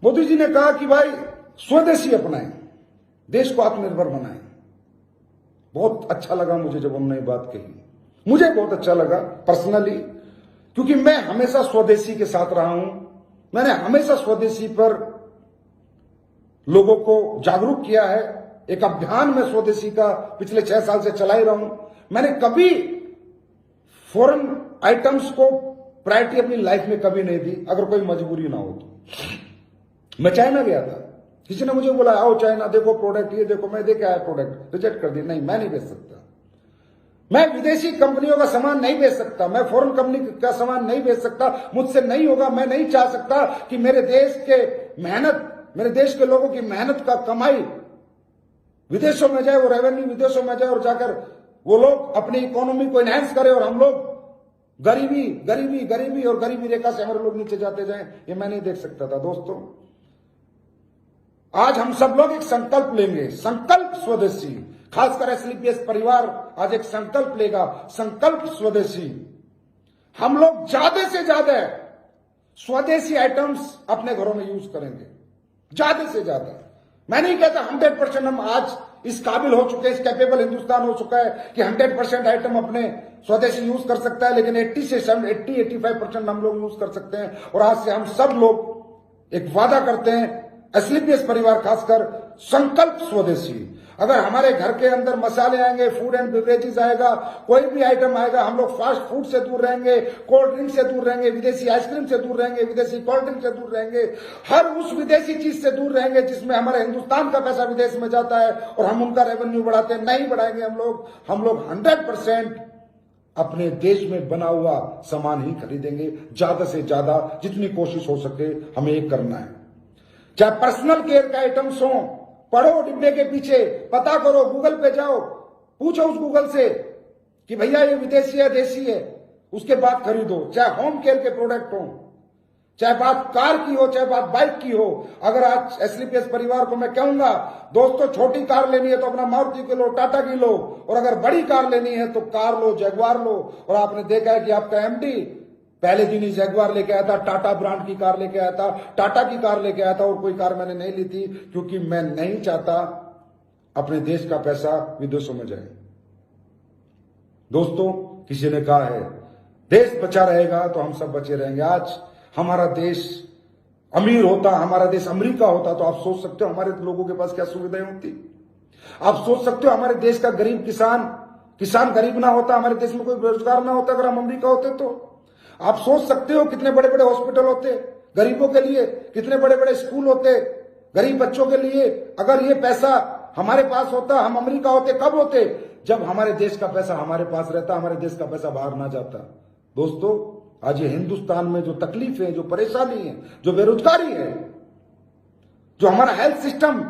मोदी जी ने कहा कि भाई स्वदेशी अपनाएं, देश को आत्मनिर्भर बनाएं। बहुत अच्छा लगा मुझे जब उन्होंने बात कही, मुझे बहुत अच्छा लगा पर्सनली, क्योंकि मैं हमेशा स्वदेशी के साथ रहा हूं। मैंने हमेशा स्वदेशी पर लोगों को जागरूक किया है। एक अभियान में स्वदेशी का पिछले 6 साल से चला ही रहा हूं। मैंने कभी फॉरेन आइटम्स को प्रायोरिटी अपनी लाइफ में कभी नहीं दी, अगर कोई मजबूरी ना हो तो। मैं चाइना गया था, किसी ने मुझे बोला आओ चाइना देखो प्रोडक्ट, ये देखो, मैं देखा है प्रोडक्ट, रिजेक्ट कर दी, नहीं मैं नहीं बेच सकता। मैं विदेशी कंपनियों का सामान नहीं बेच सकता, मैं फॉरेन कंपनी का सामान नहीं बेच सकता, मुझसे नहीं होगा। मैं नहीं चाह सकता कि मेरे देश के मेहनत, मेरे देश के लोगों की मेहनत का कमाई विदेशों में जाए, वो रेवेन्यू विदेशों में जाए और जाकर वो लोग अपनी इकोनॉमी को एनहांस करें और हम लोग गरीबी गरीबी गरीबी और गरीबी रेखा से हमारे लोग नीचे जाते जाएं, ये मैं नहीं देख सकता था। दोस्तों आज हम सब लोग एक संकल्प लेंगे, संकल्प स्वदेशी, खासकर एसलीपीएस परिवार आज एक संकल्प लेगा, संकल्प स्वदेशी। हम लोग ज्यादा से ज्यादा स्वदेशी आइटम्स अपने घरों में यूज करेंगे, ज्यादा से ज्यादा। मैं नहीं कहता 100% हम आज इस काबिल हो चुके हैं, इस कैपेबल हिंदुस्तान हो चुका है कि 100% आइटम अपने स्वदेशी यूज कर सकता है, लेकिन 80-85% हम लोग यूज कर सकते हैं। और आज से हम सब लोग एक वादा करते हैं, एसलीपीएस परिवार खासकर, संकल्प स्वदेशी। अगर हमारे घर के अंदर मसाले आएंगे, फूड एंड बेवरेजेस आएगा, कोई भी आइटम आएगा, हम लोग फास्ट फूड से दूर रहेंगे, कोल्ड ड्रिंक से दूर रहेंगे, विदेशी आइसक्रीम से दूर रहेंगे, विदेशी कोल्ड ड्रिंक से दूर रहेंगे, हर उस विदेशी चीज से दूर रहेंगे जिसमें हमारे हिंदुस्तान का पैसा विदेश में जाता है और हम उनका रेवेन्यू बढ़ाते हैं। नहीं बढ़ाएंगे हम लोग 100% अपने देश में बना हुआ सामान ही खरीदेंगे, ज्यादा से ज्यादा जितनी कोशिश हो सके हमें ये करना है। चाहे पर्सनल केयर का आइटम्स हो, पढ़ो डिब्बे के पीछे, पता करो, गूगल पे जाओ, पूछो उस गूगल से कि भैया ये विदेशी है देशी है, उसके बाद खरीदो। चाहे होम केयर के प्रोडक्ट हो, चाहे बात कार की हो, चाहे बात बाइक की हो। अगर आज एसलीपीएस परिवार को मैं कहूंगा दोस्तों, छोटी कार लेनी है तो अपना मारुति की लो, टाटा की लो, और अगर बड़ी कार लेनी है तो कार लो, जगुआर लो। और आपने देखा है कि आपका एमडी पहले दिन ही जगुआर लेके आया था, टाटा ब्रांड की कार लेके आया था, टाटा की कार लेके आया था, और कोई कार मैंने नहीं ली थी, क्योंकि मैं नहीं चाहता अपने देश का पैसा विदेशों में जाए। दोस्तों किसी ने कहा है देश बचा रहेगा तो हम सब बचे रहेंगे। आज हमारा देश अमीर होता, हमारा देश अमेरिका होता, तो आप सोच सकते हो हमारे लोगों के पास क्या सुविधाएं होती। आप सोच सकते हो हमारे देश का गरीब किसान गरीब ना होता, हमारे देश में कोई बेरोजगार ना होता अगर हम अमेरिका होते तो। आप सोच सकते हो कितने बड़े बड़े हॉस्पिटल होते गरीबों के लिए, कितने बड़े बड़े स्कूल होते गरीब बच्चों के लिए। अगर ये पैसा हमारे पास होता, हम अमेरिका होते, कब होते? जब हमारे देश का पैसा हमारे पास रहता, हमारे देश का पैसा बाहर ना जाता। दोस्तों आज ये हिंदुस्तान में जो तकलीफ है, जो परेशानी है, जो बेरोजगारी है, जो हमारा हेल्थ सिस्टम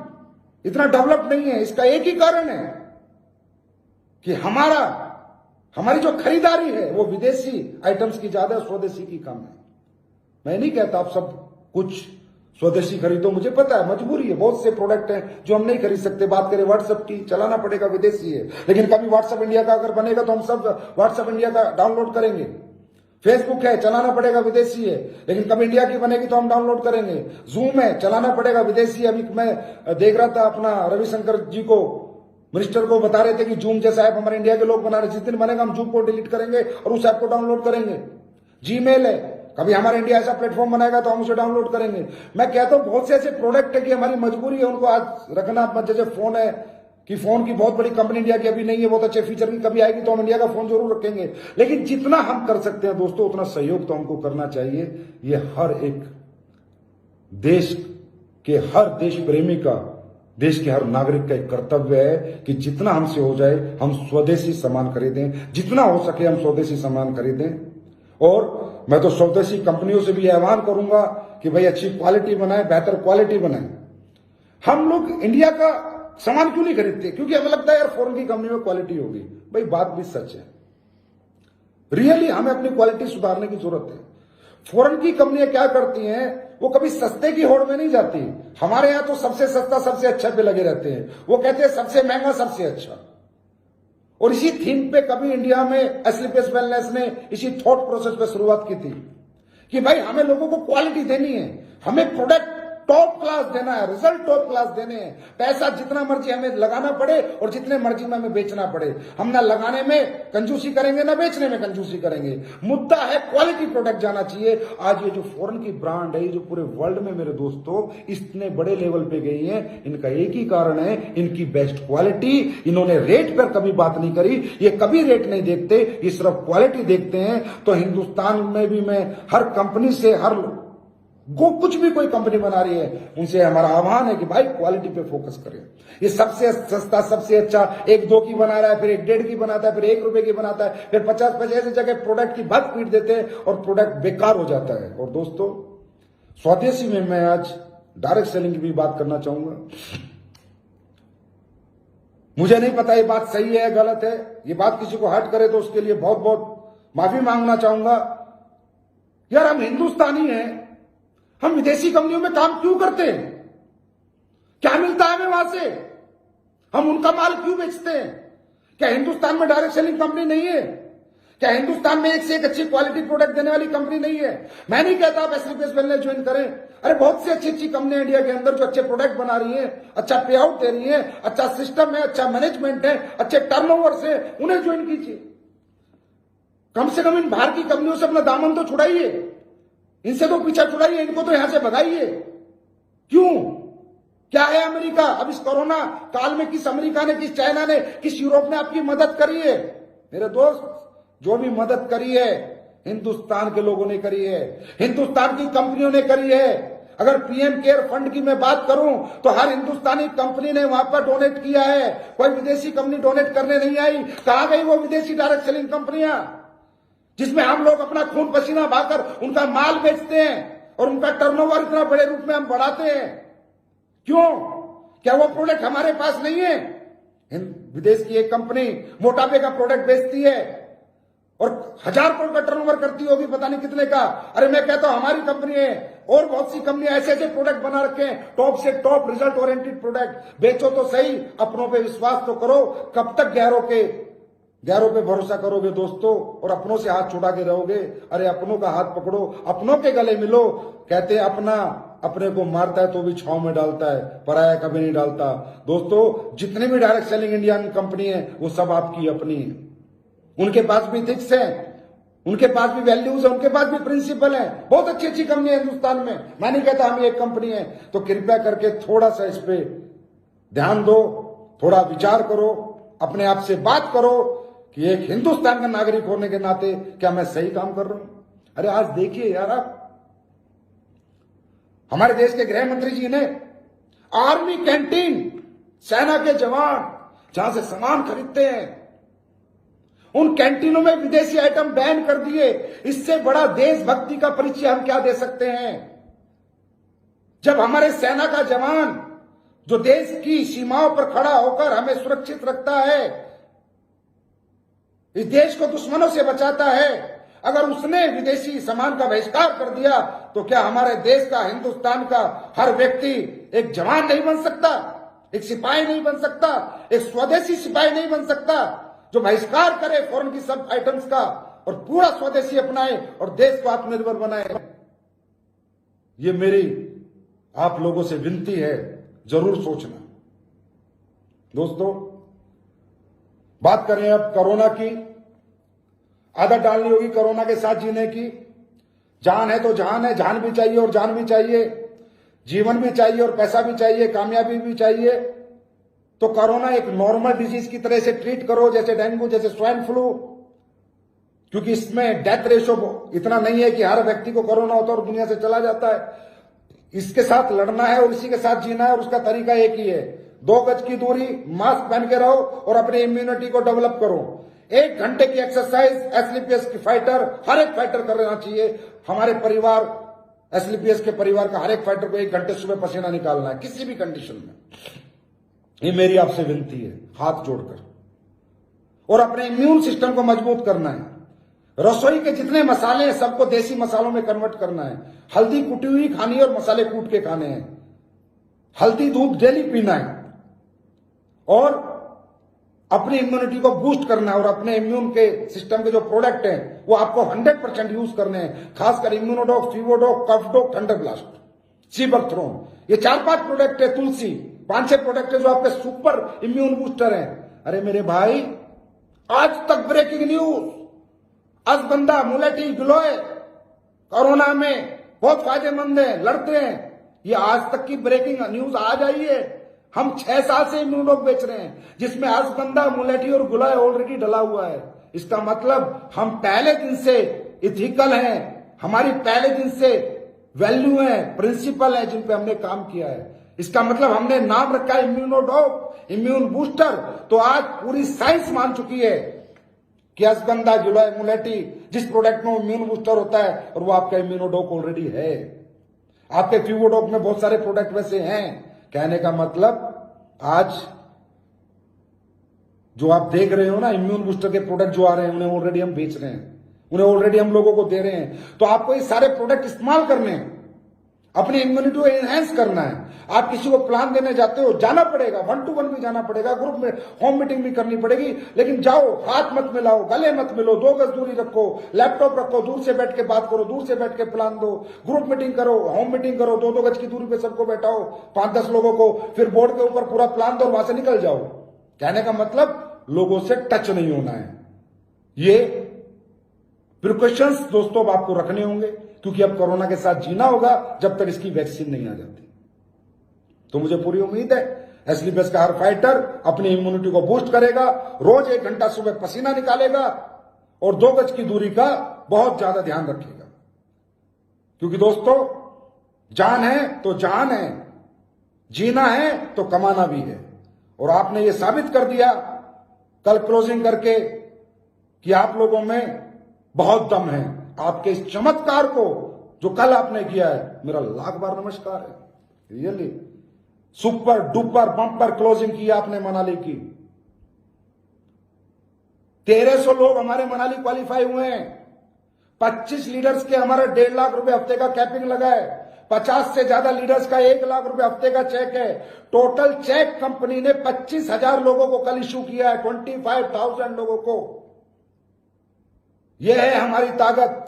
इतना डेवलप नहीं है, इसका एक ही कारण है कि हमारी जो खरीदारी है वो विदेशी आइटम्स की ज्यादा, स्वदेशी की कम है। मैं नहीं कहता आप सब कुछ स्वदेशी खरीदो, मुझे पता है मजबूरी है, बहुत से प्रोडक्ट हैं जो हम नहीं खरीद सकते। बात करें व्हाट्सएप की, चलाना पड़ेगा, विदेशी है, लेकिन कभी व्हाट्सएप इंडिया का अगर बनेगा तो हम सब व्हाट्सएप इंडिया का डाउनलोड करेंगे। फेसबुक है, चलाना पड़ेगा, विदेशी है, लेकिन कभी इंडिया की बनेगी तो हम डाउनलोड करेंगे। जूम है, चलाना पड़ेगा, विदेशी है। अभी मैं देख रहा था अपना रविशंकर जी को, मिनिस्टर को बता रहे थे कि जूम जैसा ऐप हमारे इंडिया के लोग बना रहे, जिस दिन बनेगा हम जूम को डिलीट करेंगे और उस ऐप को डाउनलोड करेंगे। जीमेल है, कभी हमारा इंडिया ऐसा प्लेटफॉर्म बनाएगा तो हम उसे डाउनलोड करेंगे। मैं कहता हूं बहुत से ऐसे प्रोडक्ट है कि हमारी मजबूरी है उनको आज रखना। जैसे फोन है कि फोन की बहुत बड़ी कंपनी इंडिया की अभी नहीं है, बहुत अच्छे फीचर की, कभी आएगी तो हम इंडिया का फोन जरूर रखेंगे। लेकिन जितना हम कर सकते हैं दोस्तों उतना सहयोग तो हमको करना चाहिए। ये हर एक देश के, हर देश प्रेमी का, देश के हर नागरिक का एक कर्तव्य है कि जितना हमसे हो जाए हम स्वदेशी सामान खरीदें, जितना हो सके हम स्वदेशी सामान खरीदें। और मैं तो स्वदेशी कंपनियों से भी आह्वान करूंगा कि भाई अच्छी क्वालिटी बनाए, बेहतर क्वालिटी बनाए। हम लोग इंडिया का सामान क्यों नहीं खरीदते? क्योंकि हमें लगता है यार फॉरेन की कंपनी में क्वालिटी होगी। भाई बात भी सच है, रियली हमें अपनी क्वालिटी सुधारने की जरूरत है। फॉरेन की कंपनियां क्या करती हैं, वो कभी सस्ते की होड़ में नहीं जाती। हमारे यहां तो सबसे सस्ता सबसे अच्छा पे लगे रहते हैं, वो कहते हैं सबसे महंगा सबसे अच्छा। और इसी थीम पे कभी इंडिया में एसलीपीएस वेलनेस ने इसी थॉट प्रोसेस पे शुरुआत की थी कि भाई हमें लोगों को क्वालिटी देनी है, हमें प्रोडक्ट टॉप क्लास देना है, रिजल्ट टॉप क्लास देने हैं। पैसा जितना मर्जी हमें लगाना पड़े और जितने मर्जी में हमें बेचना पड़े, हम ना लगाने में कंजूसी करेंगे ना बेचने में कंजूसी करेंगे। मुद्दा है क्वालिटी प्रोडक्ट जाना चाहिए। आज ये जो फॉरेन की ब्रांड है, ये जो पूरे वर्ल्ड में मेरे दोस्तों इतने बड़े लेवल पे गई है, इनका एक ही कारण है, इनकी बेस्ट क्वालिटी। इन्होंने रेट पर कभी बात नहीं करी, ये कभी रेट नहीं देखते, ये सिर्फ क्वालिटी देखते हैं। तो हिंदुस्तान में भी मैं हर कंपनी से, हर कुछ भी कोई कंपनी बना रही है, उनसे हमारा आह्वान है कि भाई क्वालिटी पे फोकस करें। ये सबसे सस्ता, सबसे अच्छा 1-2 की बना रहा है, फिर 1-1.5 की बनाता है, फिर 1 रुपए की बनाता है, फिर 50 पैसे ऐसी जगह प्रोडक्ट की भग पीट देते हैं और प्रोडक्ट बेकार हो जाता है। और दोस्तों, स्वदेशी में मैं आज डायरेक्ट सेलिंग की भी बात करना चाहूंगा। मुझे नहीं पता ये बात सही है गलत है, ये बात किसी को हर्ट करे तो उसके लिए बहुत बहुत माफी मांगना चाहूंगा। यार, हम हिंदुस्तानी हैं, हम विदेशी कंपनियों में काम क्यों करते हैं? क्या मिलता है हमें वहां से? हम उनका माल क्यों बेचते हैं? क्या हिंदुस्तान में डायरेक्ट सेलिंग कंपनी नहीं है? क्या हिंदुस्तान में एक से एक अच्छी क्वालिटी प्रोडक्ट देने वाली कंपनी नहीं है? मैं नहीं कहता आप एसलीपीएस वेलनेस ज्वाइन करें। अरे बहुत सी अच्छी अच्छी कंपनियां इंडिया के अंदर जो अच्छे प्रोडक्ट बना रही हैं, अच्छा पे आउट दे रही हैं, अच्छा सिस्टम है, अच्छा मैनेजमेंट है, अच्छे टर्नओवर से, उन्हें ज्वाइन कीजिए। कम से कम इन बाहर की कंपनियों से अपना दामन तो छुड़ाइए, इनसे तो पीछा छुड़ाइए, इनको तो यहां से भगाइए। क्यों? क्या है अमेरिका? अब इस कोरोना काल में किस अमेरिका ने, किस चाइना ने, किस यूरोप ने आपकी मदद करी है? मेरे दोस्त, जो भी मदद करी है हिंदुस्तान के लोगों ने करी है, हिंदुस्तान की कंपनियों ने करी है। अगर पीएम केयर फंड की मैं बात करूं तो हर हिंदुस्तानी कंपनी ने वहां पर डोनेट किया है, कोई विदेशी कंपनी डोनेट करने नहीं आई। कहां गई वो विदेशी डायरेक्ट सेलिंग कंपनियां जिसमें हम लोग अपना खून पसीना बहाकर उनका माल बेचते हैं और उनका टर्नओवर इतना बड़े रूप में हम बढ़ाते हैं? क्यों? क्या वो प्रोडक्ट हमारे पास नहीं है? विदेश की एक कंपनी मोटापे का प्रोडक्ट बेचती है और 1000 करोड़ का टर्नओवर करती होगी, पता नहीं कितने का। अरे मैं कहता हूं हमारी कंपनी है और बहुत सी कंपनियां ऐसे ऐसे प्रोडक्ट बना रखे हैं, टॉप से टॉप रिजल्ट ओरिएंटेड प्रोडक्ट। बेचो तो सही, अपनों पे विश्वास तो करो। कब तक गैरों पे भरोसा करोगे दोस्तों, और अपनों से हाथ छुड़ा के रहोगे? अरे अपनों का हाथ पकड़ो, अपनों के गले मिलो। कहते हैं अपना अपने को मारता है तो भी छांव में डालता है, पराया कभी नहीं डालता। दोस्तों, जितनी भी डायरेक्ट सेलिंग इंडियन कंपनी है वो सब आपकी अपनी है। उनके पास भी थिक्स है, उनके पास भी वैल्यूज है, उनके पास भी प्रिंसिपल है। बहुत अच्छी अच्छी कंपनी है हिंदुस्तान में। मैं नहीं कहता हम एक कंपनी है। तो कृपया करके थोड़ा सा इस पे ध्यान दो, थोड़ा विचार करो, अपने आप से बात करो कि एक हिंदुस्तान का नागरिक होने के नाते क्या मैं सही काम कर रहा हूं? अरे आज देखिए यार, आप हमारे देश के गृह मंत्री जी ने आर्मी कैंटीन, सेना के जवान जहां से सामान खरीदते हैं, उन कैंटीनों में विदेशी आइटम बैन कर दिए। इससे बड़ा देशभक्ति का परिचय हम क्या दे सकते हैं? जब हमारे सेना का जवान जो देश की सीमाओं पर खड़ा होकर हमें सुरक्षित रखता है, इस देश को दुश्मनों से बचाता है, अगर उसने विदेशी सामान का बहिष्कार कर दिया तो क्या हमारे देश का, हिंदुस्तान का हर व्यक्ति एक जवान नहीं बन सकता? एक सिपाही नहीं बन सकता? एक स्वदेशी सिपाही नहीं बन सकता जो बहिष्कार करे फॉरेन की सब आइटम्स का और पूरा स्वदेशी अपनाए और देश को आत्मनिर्भर बनाए? ये मेरी आप लोगों से विनती है, जरूर सोचना। दोस्तों, बात करें अब कोरोना की। आदत डालनी होगी कोरोना के साथ जीने की। जान है तो जहान है, जान भी चाहिए और जान भी चाहिए, जीवन भी चाहिए और पैसा भी चाहिए, कामयाबी भी चाहिए। तो कोरोना एक नॉर्मल डिजीज की तरह से ट्रीट करो, जैसे डेंगू, जैसे स्वाइन फ्लू, क्योंकि इसमें डेथ रेशो इतना नहीं है कि हर व्यक्ति को कोरोना होता है और दुनिया से चला जाता है। इसके साथ लड़ना है और इसी के साथ जीना है और उसका तरीका एक ही है, 2 गज की दूरी, मास्क पहन के रहो और अपनी इम्यूनिटी को डेवलप करो। 1 घंटे की एक्सरसाइज एसलीपीएस की फाइटर, हर एक फाइटर करना चाहिए। हमारे परिवार, एसलीपीएस के परिवार का हर एक फाइटर को 1 घंटे सुबह पसीना निकालना है, किसी भी कंडीशन में। ये मेरी आपसे विनती है, हाथ जोड़कर। और अपने इम्यून सिस्टम को मजबूत करना है। रसोई के जितने मसाले हैं सबको देसी मसालों में कन्वर्ट करना है। हल्दी कुटी हुई खानी है और मसाले कूट के खाने हैं। हल्दी दूध डेली पीना है और अपनी इम्यूनिटी को बूस्ट करना है। और अपने इम्यून के सिस्टम के जो प्रोडक्ट हैं वो आपको 100% यूज करने हैं, खासकर इम्यूनोडॉक, फीवोडॉक, कफडॉक, थंडर ब्लास्ट। सीबकथ्रोन, ये 4-5 प्रोडक्ट है, तुलसी 5-6 प्रोडक्ट है जो आपके सुपर इम्यून बूस्टर हैं। अरे मेरे भाई, आज तक ब्रेकिंग न्यूज, अश्वगंधा, मुलेठी, गिलोय कोरोना में बहुत फायदेमंद है, लड़ते हैं, ये आज तक की ब्रेकिंग न्यूज आज आई है। हम 6 साल से इम्यूनोक बेच रहे हैं जिसमें अश्वगंधा, मुलेठी और गिलोय ऑलरेडी डला हुआ है। इसका मतलब हम पहले दिन से इथिकल हैं, हमारी पहले दिन से वैल्यू है, प्रिंसिपल है जिन पे हमने काम किया है। इसका मतलब हमने नाम रखा है इम्यूनोडोप, इम्यून बूस्टर। तो आज पूरी साइंस मान चुकी है कि अश्वगंधा, गिलोय, मुलेठी जिस प्रोडक्ट में इम्यून बूस्टर होता है और वो आपका इम्यूनोडोप ऑलरेडी है। आपके फ्यूवोडोप में बहुत सारे प्रोडक्ट वैसे हैं। कहने का मतलब आज जो आप देख रहे हो ना, इम्यून बूस्टर के प्रोडक्ट जो आ रहे हैं उन्हें ऑलरेडी हम बेच रहे हैं, उन्हें ऑलरेडी हम लोगों को दे रहे हैं। तो आपको ये सारे प्रोडक्ट इस्तेमाल करने हैं, अपनी इम्यूनिटी को एनहेंस करना है। आप किसी को प्लान देने जाते हो, जाना पड़ेगा, 1-to-1 भी जाना पड़ेगा, ग्रुप में होम मीटिंग भी करनी पड़ेगी, लेकिन जाओ, हाथ मत मिलाओ, गले मत मिलो, 2 गज दूरी रखो, लैपटॉप रखो, दूर से बैठ के बात करो, दूर से बैठ के प्लान दो, ग्रुप मीटिंग करो, होम मीटिंग करो, 2-2 गज की दूरी पे सबको बैठाओ, 5-10 लोगों को, फिर बोर्ड के ऊपर पूरा प्लान दो और वहां से निकल जाओ। कहने का मतलब लोगों से टच नहीं होना है। ये प्रिकॉशंस दोस्तों अब आपको रखने होंगे, क्योंकि अब कोरोना के साथ जीना होगा जब तक इसकी वैक्सीन नहीं आ जाती। तो मुझे पूरी उम्मीद है एस्लीपियस का हर फाइटर अपनी इम्यूनिटी को बूस्ट करेगा, रोज 1 घंटा सुबह पसीना निकालेगा और 2 गज की दूरी का बहुत ज्यादा ध्यान रखेगा। क्योंकि दोस्तों, जान है तो जान है, जीना है तो कमाना भी है। और आपने ये साबित कर दिया कल क्लोजिंग करके कि आप लोगों में बहुत दम है। आपके इस चमत्कार को जो कल आपने किया है, मेरा लाख बार नमस्कार है। Really super duper bumper closing की आपने मनाली की। 1300 लोग हमारे मनाली क्वालिफाई हुए हैं। 25 लीडर्स के हमारा 1.5 लाख रुपए हफ्ते का कैपिंग लगा है। 50 से ज्यादा लीडर्स का 1 लाख रुपए हफ्ते का चेक है। टोटल चेक कंपनी ने 25,000 लोगों को कल इशू किया है, 25,000 लोगों को। यह है हमारी ताकत,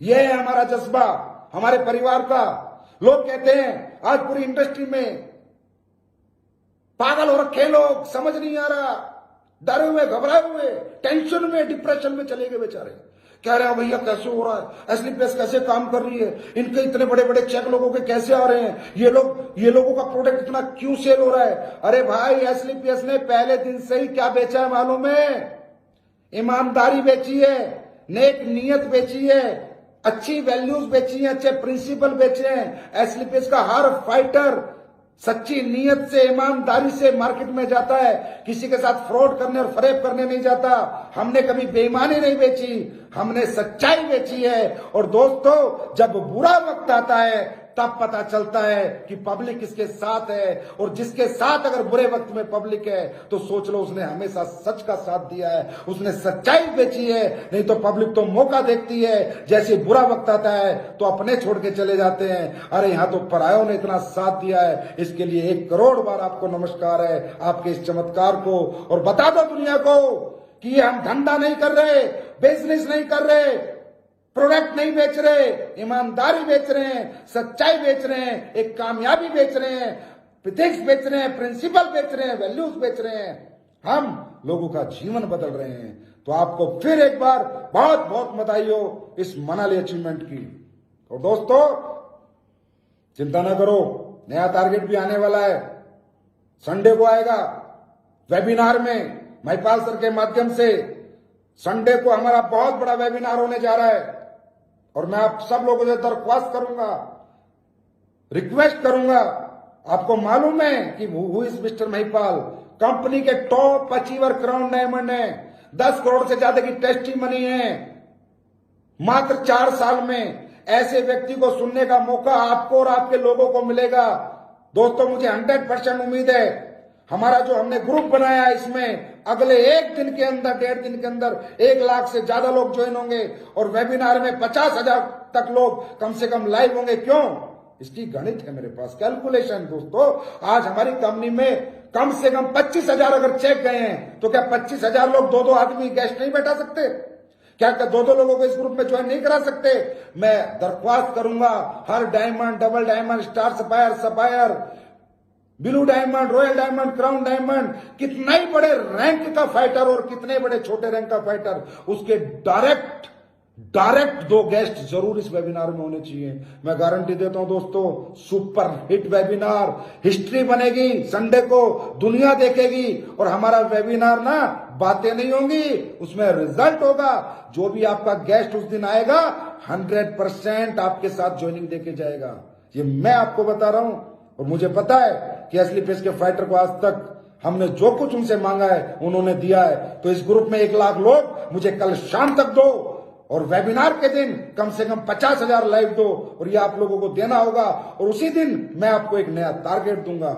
यह है हमारा जज्बा हमारे परिवार का। लोग कहते हैं आज पूरी इंडस्ट्री में पागल हो रखे लोग, समझ नहीं आ रहा, डरे हुए, घबराए हुए, टेंशन में, डिप्रेशन में चले गए बेचारे। कह रहे हैं भैया कैसे हो रहा है, एस्लीपियस कैसे काम कर रही है, इनके इतने बड़े बड़े चेक लोगों के कैसे आ रहे हैं, ये लोगों का प्रोडक्ट इतना क्यों सेल हो रहा है। अरे भाई, एस्लीपियस ने पहले दिन से ही क्या बेचा है मालूम है? ईमानदारी बेची है, नेक नीयत बेची है, अच्छी वैल्यूज बेची है, अच्छे प्रिंसिपल बेचे हैं। एस्लीपियस का हर फाइटर सच्ची नीयत से, ईमानदारी से मार्केट में जाता है, किसी के साथ फ्रॉड करने और फरेब करने नहीं जाता। हमने कभी बेईमानी नहीं बेची, हमने सच्चाई बेची है। और दोस्तों, जब बुरा वक्त आता है तब पता चलता है कि पब्लिक किसके साथ है, और जिसके साथ अगर बुरे वक्त में पब्लिक है तो सोच लो उसने हमेशा सच का साथ दिया है, उसने सच्चाई बेची है। नहीं तो पब्लिक तो मौका देखती है, जैसे बुरा वक्त आता है तो अपने छोड़ के चले जाते हैं। अरे यहां तो परायों ने इतना साथ दिया है, इसके लिए 1 करोड़ बार आपको नमस्कार है, आपके इस चमत्कार को। और बता दो दुनिया को कि हम धंधा नहीं कर रहे, बिजनेस नहीं कर रहे, प्रोडक्ट नहीं बेच रहे, ईमानदारी बेच रहे हैं, सच्चाई बेच रहे हैं, एक कामयाबी बेच रहे हैं, एथिक्स बेच रहे हैं, प्रिंसिपल बेच रहे हैं, वैल्यूज बेच रहे हैं। हम लोगों का जीवन बदल रहे हैं। तो आपको फिर एक बार बहुत बहुत बधाई हो इस मनाली अचीवमेंट की। और दोस्तों, चिंता ना करो, नया टारगेट भी आने वाला है। संडे को आएगा वेबिनार में महिपाल सर के माध्यम से। संडे को हमारा बहुत बड़ा वेबिनार होने जा रहा है और मैं आप सब लोगों से दरख्वास्त करूंगा, रिक्वेस्ट करूंगा। आपको मालूम है कि who is mister Mahipal? Company के टॉप अचीवर क्राउन डायमंड है, 10 करोड़ से ज्यादा की टेस्टी मनी है। मात्र 4 साल में ऐसे व्यक्ति को सुनने का मौका आपको और आपके लोगों को मिलेगा। दोस्तों, मुझे 100% उम्मीद है हमारा जो हमने ग्रुप बनाया है, इसमें अगले 1 दिन के अंदर, 1.5 दिन के अंदर 1 लाख से ज्यादा लोग ज्वाइन होंगे और वेबिनार में 50,000 तक लोग कम से कम लाइव होंगे। क्यों? इसकी गणित है मेरे पास, कैलकुलेशन। दोस्तों, आज हमारी कंपनी में कम से कम 25,000 अगर चेक गए हैं तो क्या 25,000 लोग 2-2 आदमी गेस्ट नहीं बैठा सकते? क्या दो लोगों को इस ग्रुप में ज्वाइन नहीं करा सकते? मैं दरख्वास्त करूंगा हर diamond, double diamond, star sapphire, sapphire, blue diamond, royal diamond, crown diamond, कितना ही बड़े रैंक का फाइटर और कितने बड़े छोटे रैंक का फाइटर, उसके डायरेक्ट 2 गेस्ट जरूर इस वेबिनार में होने चाहिए। मैं गारंटी देता हूं दोस्तों, सुपर हिट वेबिनार, हिस्ट्री बनेगी, संडे को दुनिया देखेगी। और हमारा वेबिनार ना बातें नहीं होंगी, उसमें रिजल्ट होगा। जो भी आपका गेस्ट उस दिन आएगा 100% आपके साथ ज्वाइनिंग देके जाएगा। ये मैं आपको बता रहा हूं। और मुझे पता है कि असली फेस के फाइटर को आज तक हमने जो कुछ उनसे मांगा है उन्होंने दिया है। तो इस ग्रुप में 1 लाख लोग मुझे कल शाम तक दो, और वेबिनार के दिन कम से कम 50,000 लाइव दो, और ये आप लोगों को देना होगा। और उसी दिन मैं आपको एक नया टारगेट दूंगा।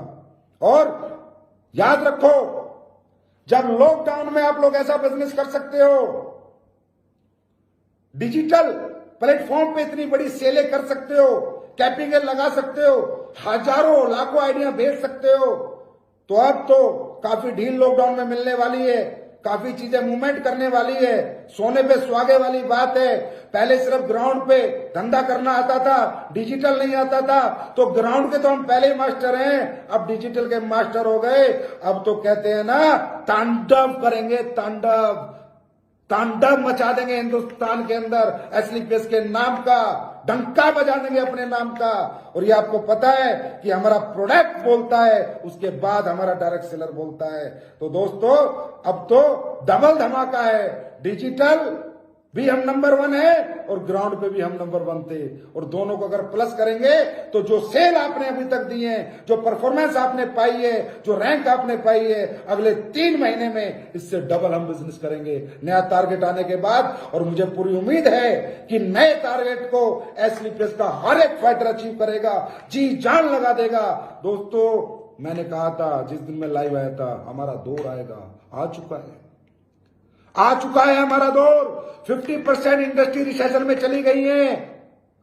और याद रखो, जब लॉकडाउन में आप लोग ऐसा बिजनेस कर सकते हो, डिजिटल प्लेटफॉर्म पे इतनी बड़ी सेलें कर सकते हो, कैपिंग लगा सकते हो, हजारों लाखों आइडिया भेज सकते हो, तो अब तो काफी ढील लॉकडाउन में मिलने वाली है, काफी चीजें मूवमेंट करने वाली है। सोने पे सुहागे वाली बात है। पहले सिर्फ ग्राउंड पे धंधा करना आता था, डिजिटल नहीं आता था। तो ग्राउंड के तो हम पहले ही मास्टर हैं, अब डिजिटल के मास्टर हो गए। अब तो कहते हैं ना, तांडव करेंगे, तांडव मचा देंगे हिंदुस्तान के अंदर। असली फेस के नाम का डंका बजा देंगे, अपने नाम का। और ये आपको पता है कि हमारा प्रोडक्ट बोलता है, उसके बाद हमारा डायरेक्ट सेलर बोलता है। तो दोस्तों, अब तो डबल धमाका है। डिजिटल भी हम नंबर 1 है और ग्राउंड पे भी हम नंबर 1 थे। और दोनों को अगर प्लस करेंगे तो जो सेल आपने अभी तक दी है, जो परफॉर्मेंस आपने पाई है, जो रैंक आपने पाई है, अगले 3 महीने में इससे डबल हम बिजनेस करेंगे नया टारगेट आने के बाद। और मुझे पूरी उम्मीद है कि नए टारगेट को असली फेस का हर एक फाइटर अचीव करेगा, जी जान लगा देगा। दोस्तों, मैंने कहा था जिस दिन मैं लाइव आया था, हमारा दौर आएगा, आ चुका है हमारा दौर। 50% इंडस्ट्री रिसेशन में चली गई है,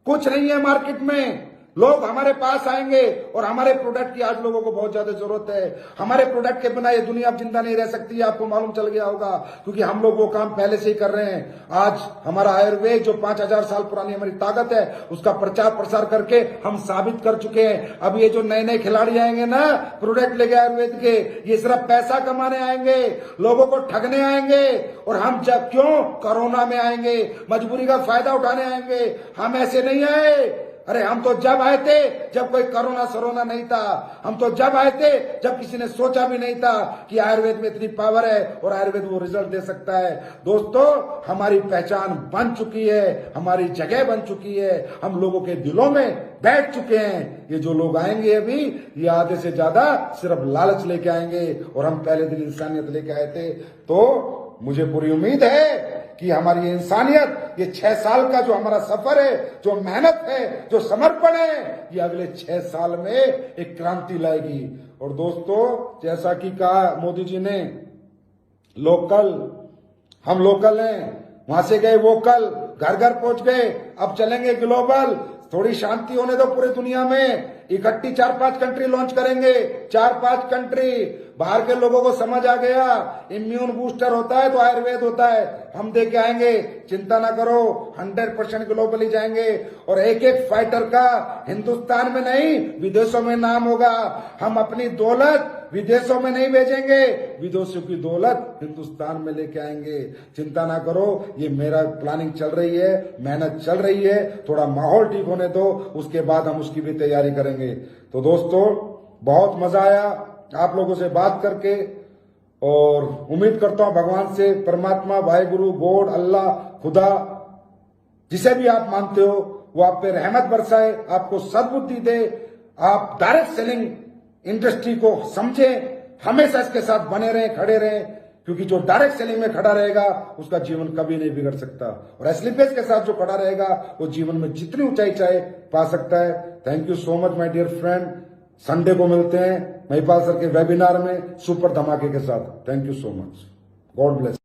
कुछ नहीं है मार्केट में। लोग हमारे पास आएंगे और हमारे प्रोडक्ट की आज लोगों को बहुत ज्यादा जरूरत है। हमारे प्रोडक्ट के बिना ये दुनिया अब जिंदा नहीं रह सकती, आपको मालूम चल गया होगा, क्योंकि हम लोग वो काम पहले से ही कर रहे हैं। आज हमारा आयुर्वेद जो 5000 साल पुरानी हमारी ताकत है, उसका प्रचार प्रसार करके हम साबित कर चुके हैं। अब ये जो नए नए खिलाड़ी आएंगे ना प्रोडक्ट लेके आयुर्वेद के, ये सिर्फ पैसा कमाने आएंगे, लोगों को ठगने आएंगे। और हम जब क्यों कोरोना में आएंगे, मजबूरी का फायदा उठाने आएंगे। हम ऐसे नहीं आए। अरे हम तो जब आए थे जब कोई कोरोना सरोना नहीं था। हम तो जब आए थे जब किसी ने सोचा भी नहीं था कि आयुर्वेद में इतनी पावर है और आयुर्वेद वो रिजल्ट दे सकता है। दोस्तों, हमारी पहचान बन चुकी है, हमारी जगह बन चुकी है, हम लोगों के दिलों में बैठ चुके हैं। ये जो लोग आएंगे अभी, ये आधे से ज्यादा सिर्फ लालच लेके आएंगे, और हम पहले दिन इंसानियत लेके आए थे। तो मुझे पूरी उम्मीद है कि हमारी इंसानियत, ये 6 साल का जो हमारा सफर है, जो मेहनत है, जो समर्पण है, ये अगले 6 साल में एक क्रांति लाएगी। और दोस्तों, जैसा कि कहा मोदी जी ने, लोकल, हम लोकल हैं, वहां से गए वोकल, घर घर पहुंच गए, अब चलेंगे ग्लोबल। थोड़ी शांति होने दो पूरी दुनिया में। इकट्ठी 4-5 कंट्री लॉन्च करेंगे, 4-5 कंट्री। बाहर के लोगों को समझ आ गया, इम्यून बूस्टर होता है तो आयुर्वेद होता है, हम दे के आएंगे, चिंता ना करो। 100% ग्लोबली जाएंगे। और एक एक फाइटर का हिंदुस्तान में नहीं, विदेशों में नाम होगा। हम अपनी दौलत विदेशों में नहीं भेजेंगे, विदेशों की दौलत हिंदुस्तान में लेके आएंगे। चिंता ना करो, ये मेरा प्लानिंग चल रही है, मेहनत चल रही है। थोड़ा माहौल ठीक होने दो, उसके बाद हम उसकी भी तैयारी करेंगे। तो दोस्तों, बहुत मजा आया आप लोगों से बात करके, और उम्मीद करता हूं भगवान से, परमात्मा, वाहेगुरु, गॉड, अल्लाह, खुदा, जिसे भी आप मानते हो, वो आप पे रहमत बरसाए, आपको सद्बुद्धि दे, आप डायरेक्ट सेलिंग इंडस्ट्री को समझें, हमेशा इसके साथ बने रहें, खड़े रहें, क्योंकि जो डायरेक्ट सेलिंग में खड़ा रहेगा उसका जीवन कभी नहीं बिगड़ सकता। और असली फेस के साथ जो खड़ा रहेगा वो जीवन में जितनी ऊंचाई चाहे पा सकता है। Thank you so much my dear friend. Sunday को मिलते हैं महिपाल सर के वेबिनार में सुपर धमाके के साथ। Thank you so much. God bless.